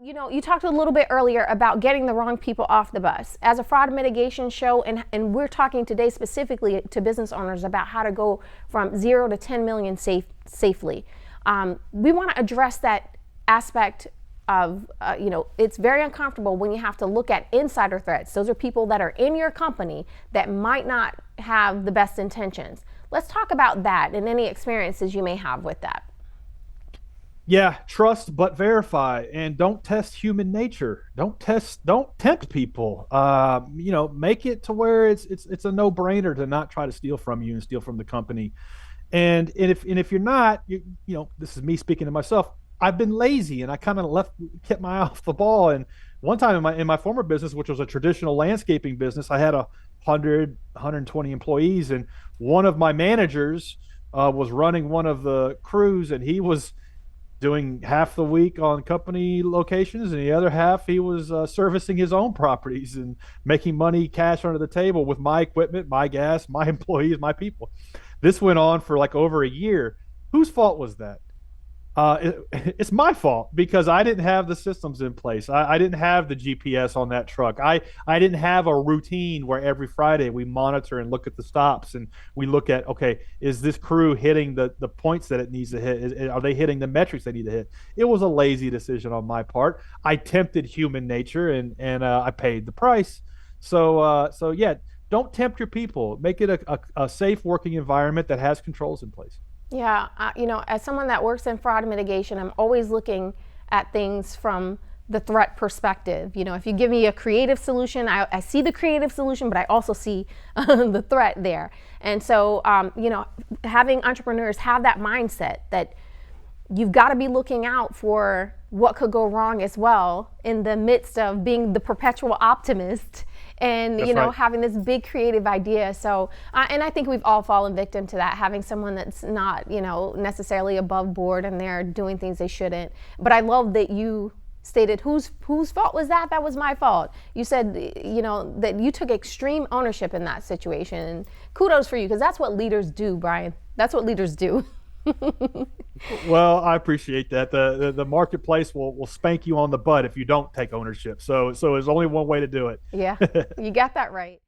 You talked a little bit earlier about getting the wrong people off the bus. As a fraud mitigation show, and we're talking today specifically to business owners about how to go from 0 to 10 million safely. We want to address that aspect of, it's very uncomfortable when you have to look at insider threats. Those are people that are in your company that might not have the best intentions. Let's talk about that and any experiences you may have with that. Yeah, trust but verify, and don't test human nature. Don't tempt people. Make it to where it's a no-brainer to not try to steal from you and steal from the company. And if you're not, this is me speaking to myself. I've been lazy and I kind of kept my eye off the ball. And one time in my former business, which was a traditional landscaping business, I had 120 employees, and one of my managers was running one of the crews, and he was doing half the week on company locations, and the other half he was servicing his own properties and making money cash under the table with my equipment, my gas, my employees, my people. This went on for like over a year. Whose fault was that? It's my fault because I didn't have the systems in place. I didn't have the GPS on that truck. I didn't have a routine where every Friday we monitor and look at the stops, and we look at, okay, is this crew hitting the points that it needs to hit? Are they hitting the metrics they need to hit? It was a lazy decision on my part. I tempted human nature, and I paid the price. So yeah, don't tempt your people. Make it a safe working environment that has controls in place. Yeah, as someone that works in fraud mitigation, I'm always looking at things from the threat perspective. If you give me a creative solution, I see the creative solution, but I also see the threat there. And so, having entrepreneurs have that mindset that you've got to be looking out for what could go wrong as well in the midst of being the perpetual optimist and That's right. having this big creative idea. So and I think we've all fallen victim to that, having someone that's not necessarily above board and they're doing things they shouldn't. But I love that you stated whose fault was that? That was my fault. You said that you took extreme ownership in that situation, and kudos for you, because that's what leaders do, Bryan. That's what leaders do. Well, I appreciate that. The marketplace will spank you on the butt if you don't take ownership. So there's only one way to do it. Yeah, you got that right.